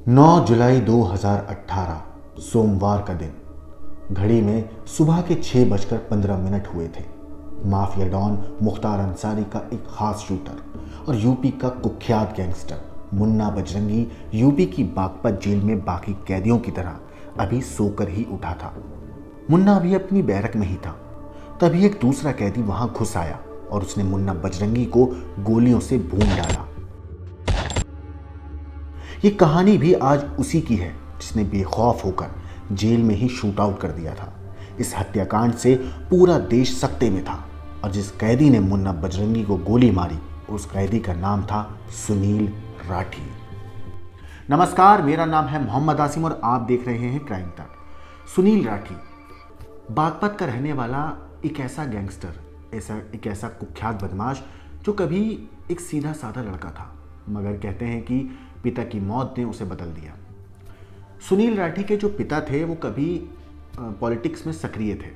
9 जुलाई 2018 सोमवार का दिन। घड़ी में सुबह के 6:15 हुए थे। माफिया डॉन मुख्तार अंसारी का एक खास शूटर और यूपी का कुख्यात गैंगस्टर मुन्ना बजरंगी यूपी की बागपत जेल में बाकी कैदियों की तरह अभी सोकर ही उठा था। मुन्ना अभी अपनी बैरक में ही था। तभी एक दूसरा कैदी वहां घुस आया और उसने मुन्ना बजरंगी को गोलियों से भून डाला। ये कहानी भी आज उसी की है जिसने बेखौफ होकर जेल में ही शूट आउट कर दिया था। इस हत्याकांड से पूरा देश सकते में था और जिस कैदी ने मुन्ना बजरंगी को गोली मारी उस कैदी का नाम था सुनील राठी। नमस्कार, मेरा नाम है मोहम्मद आसिम और आप देख रहे हैं क्राइम तक। सुनील राठी बागपत का रहने वाला एक ऐसा गैंगस्टर, एक ऐसा कुख्यात बदमाश जो कभी एक सीधा साधा लड़का था, मगर कहते हैं कि पिता की मौत ने उसे बदल दिया। सुनील राठी के जो पिता थे वो कभी पॉलिटिक्स में सक्रिय थे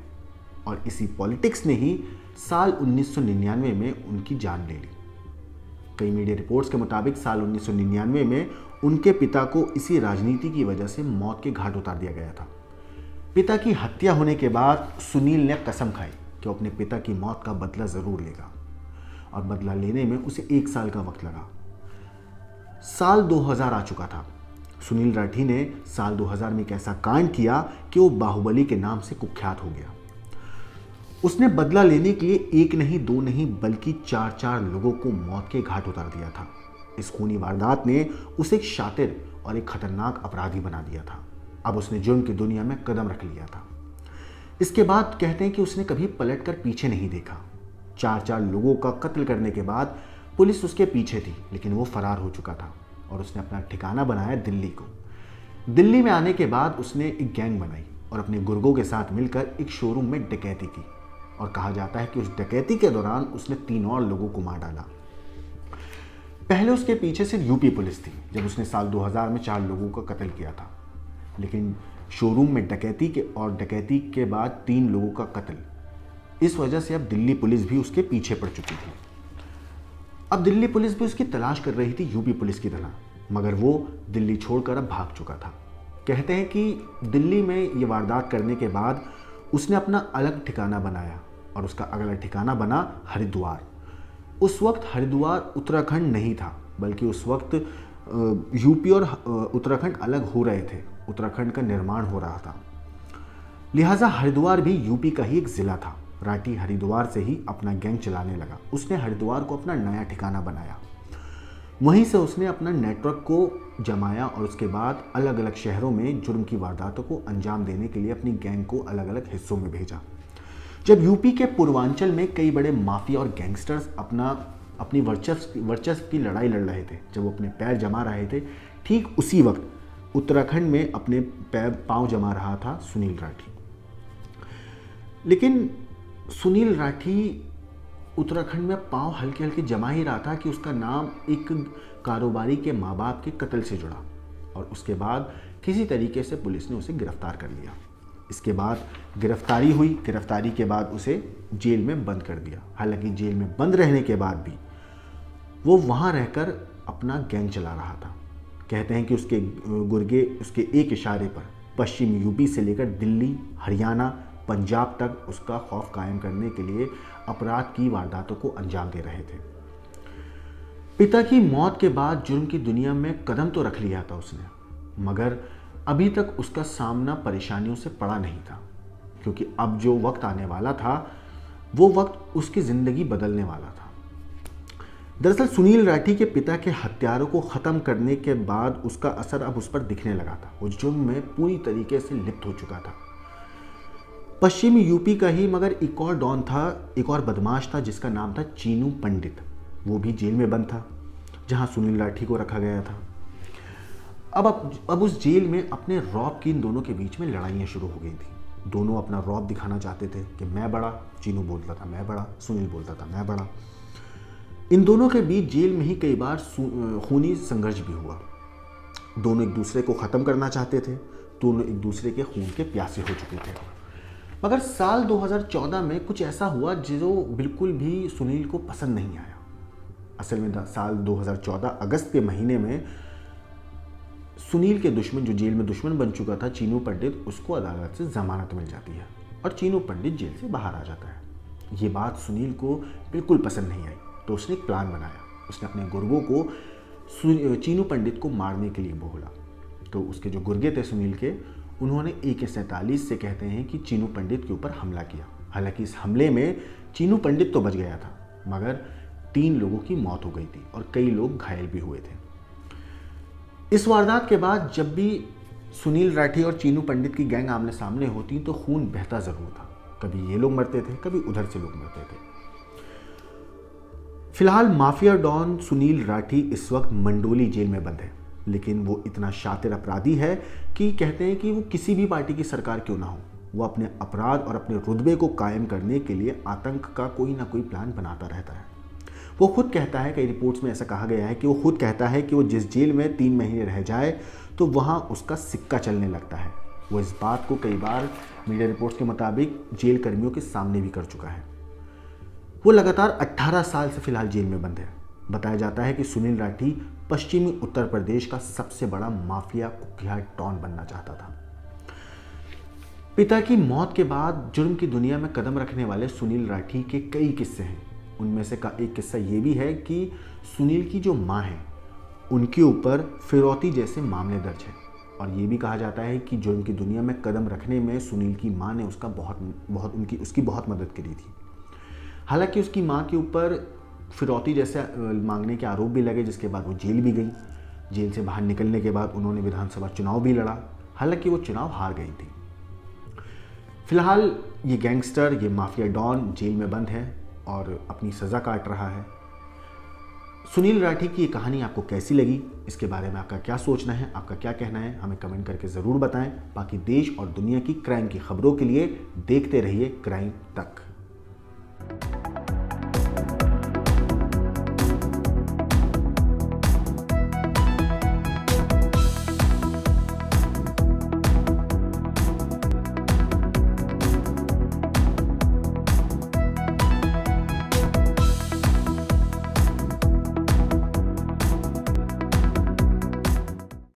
और इसी पॉलिटिक्स ने ही साल 1999 में उनकी जान ले ली। कई मीडिया रिपोर्ट्स के मुताबिक साल 1999 में उनके पिता को इसी राजनीति की वजह से मौत के घाट उतार दिया गया था। पिता की हत्या होने के बाद सुनील ने कसम खाई कि वो अपने पिता की मौत का बदला ज़रूर लेगा और बदला लेने में उसे 1 साल का वक्त लगा। साल 2000 आ चुका था। सुनील राठी ने साल 2000 में एक ऐसा कांड किया कि वो बाहुबली के नाम से कुख्यात हो गया। उसने बदला लेने के लिए 1 नहीं 2 नहीं बल्कि 4 लोगों को मौत के घाट उतार दिया था। इस खूनी वारदात ने उसे एक शातिर और एक खतरनाक अपराधी बना दिया था। अब उसने जुर्म की दुनिया में कदम रख लिया था। इसके बाद कहते हैं कि उसने कभी पलटकर पीछे नहीं देखा। 4 लोगों का कत्ल करने के बाद पुलिस उसके पीछे थी, लेकिन वो फरार हो चुका था और उसने अपना ठिकाना बनाया दिल्ली को। दिल्ली में आने के बाद उसने एक गैंग बनाई और अपने गुर्गों के साथ मिलकर एक शोरूम में डकैती की और कहा जाता है कि उस डकैती के दौरान उसने 3 और लोगों को मार डाला। पहले उसके पीछे सिर्फ यूपी पुलिस थी जब उसने साल 2000 में 4 लोगों का कत्ल किया था, लेकिन शोरूम में डकैती के बाद 3 लोगों का कत्ल, इस वजह से अब दिल्ली पुलिस भी उसके पीछे पड़ चुकी थी। अब दिल्ली पुलिस भी उसकी तलाश कर रही थी यूपी पुलिस की तरह, मगर वो दिल्ली छोड़कर अब भाग चुका था। कहते हैं कि दिल्ली में ये वारदात करने के बाद उसने अपना अलग ठिकाना बनाया और उसका अगला ठिकाना बना हरिद्वार। उस वक्त हरिद्वार उत्तराखंड नहीं था, बल्कि उस वक्त यूपी और उत्तराखंड अलग हो रहे थे। उत्तराखंड का निर्माण हो रहा था, लिहाजा हरिद्वार भी यूपी का ही एक ज़िला था। राठी हरिद्वार से ही अपना गैंग चलाने लगा। उसने हरिद्वार को अपना नया ठिकाना बनाया। वहीं से उसने अपना नेटवर्क को जमाया और उसके बाद अलग अलग शहरों में जुर्म की वारदातों को अंजाम देने के लिए अपनी गैंग को अलग अलग हिस्सों में भेजा। जब यूपी के पूर्वांचल में कई बड़े माफिया और गैंगस्टर्स अपनी वर्चस्व की लड़ाई लड़ रहे थे, जब वो अपने पैर जमा रहे थे, ठीक उसी वक्त उत्तराखंड में अपने पांव जमा रहा था सुनील राठी। लेकिन सुनील राठी उत्तराखंड में पांव हल्के हल्के जमा ही रहा था कि उसका नाम एक कारोबारी के माँ बाप के कत्ल से जुड़ा और उसके बाद किसी तरीके से पुलिस ने उसे गिरफ्तार कर लिया। इसके बाद गिरफ्तारी हुई। गिरफ्तारी के बाद उसे जेल में बंद कर दिया। हालांकि जेल में बंद रहने के बाद भी वो वहाँ रहकर अपना गैंग चला रहा था। कहते हैं कि उसके गुर्गे उसके एक इशारे पर पश्चिम यूपी से लेकर दिल्ली, हरियाणा, पंजाब तक उसका खौफ कायम करने के लिए अपराध की वारदातों को अंजाम दे रहे थे। पिता की मौत के बाद जुर्म की दुनिया में कदम तो रख लिया था उसने, मगर अभी तक उसका सामना परेशानियों से पड़ा नहीं था, क्योंकि अब जो वक्त आने वाला था वो वक्त उसकी ज़िंदगी बदलने वाला था। दरअसल सुनील राठी के पिता के हत्यारों को ख़त्म करने के बाद उसका असर अब उस पर दिखने लगा था। वो जुर्म में पूरी तरीके से लिप्त हो चुका था। पश्चिमी यूपी का ही मगर एक और डॉन था, एक और बदमाश था जिसका नाम था चीनू पंडित। वो भी जेल में बंद था जहां सुनील राठी को रखा गया था। अब उस जेल में अपने रौब की इन दोनों के बीच में लड़ाइयाँ शुरू हो गई थी। दोनों अपना रौब दिखाना चाहते थे कि मैं बड़ा, चीनू बोलता था मैं बड़ा, सुनील बोलता था मैं बड़ा। इन दोनों के बीच जेल में ही कई बार खूनी संघर्ष भी हुआ। दोनों एक दूसरे को ख़त्म करना चाहते थे, दोनों एक दूसरे के खून के प्यासे हो चुके थे। मगर साल 2014 में कुछ ऐसा हुआ जो बिल्कुल भी सुनील को पसंद नहीं आया। असल में साल 2014 अगस्त के महीने में सुनील के दुश्मन, जो जेल में दुश्मन बन चुका था, चीनू पंडित, उसको अदालत से जमानत मिल जाती है और चीनू पंडित जेल से बाहर आ जाता है। ये बात सुनील को बिल्कुल पसंद नहीं आई, तो उसने एक प्लान बनाया। उसने अपने गुर्गों को चीनू पंडित को मारने के लिए बोला। तो उसके जो गुर्गे थे सुनील के, उन्होंने AK-47 से, कहते हैं कि चीनू पंडित के ऊपर हमला किया। हालांकि इस हमले में चीनू पंडित तो बच गया था, मगर 3 लोगों की मौत हो गई थी और कई लोग घायल भी हुए थे। इस वारदात के बाद जब भी सुनील राठी और चीनू पंडित की गैंग आमने सामने होती तो खून बहता जरूर था। कभी ये लोग मरते थे, कभी उधर से लोग मरते थे। फिलहाल माफिया डॉन सुनील राठी इस वक्त मंडोली जेल में बंद है, लेकिन वो इतना शातिर अपराधी है कि कहते हैं कि वो किसी भी पार्टी की सरकार क्यों ना हो, वो अपने अपराध और अपने रुतबे को कायम करने के लिए आतंक का कोई ना कोई प्लान बनाता रहता है। वो खुद कहता है, कई रिपोर्ट्स में ऐसा कहा गया है कि वो खुद कहता है कि वो जिस जेल में 3 महीने रह जाए तो वहाँ उसका सिक्का चलने लगता है। वो इस बात को कई बार मीडिया रिपोर्ट्स के मुताबिक जेल कर्मियों के सामने भी कर चुका है। वो लगातार 18 साल से फिलहाल जेल में बंद है। बताया जाता है कि सुनील राठी पश्चिमी उत्तर प्रदेश का सबसे बड़ा माफिया कुख्यात डॉन बनना चाहता था। पिता की मौत के बाद जुर्म की दुनिया में कदम रखने वाले सुनील राठी के कई किस्से हैं। उनमें से का एक किस्सा ये भी है कि सुनील की जो माँ है, उनके ऊपर फिरौती जैसे मामले दर्ज हैं और ये भी कहा जाता है कि जुर्म की दुनिया में कदम रखने में सुनील की माँ ने उसकी बहुत मदद करी थी। हालांकि उसकी माँ के ऊपर फिरौती जैसे मांगने के आरोप भी लगे, जिसके बाद वो जेल भी गई। जेल से बाहर निकलने के बाद उन्होंने विधानसभा चुनाव भी लड़ा, हालांकि वो चुनाव हार गई थी। फिलहाल ये गैंगस्टर, ये माफिया डॉन जेल में बंद है और अपनी सज़ा काट रहा है। सुनील राठी की ये कहानी आपको कैसी लगी, इसके बारे में आपका क्या सोचना है, आपका क्या कहना है, हमें कमेंट करके ज़रूर बताएं। बाकी देश और दुनिया की क्राइम की खबरों के लिए देखते रहिए क्राइम तक।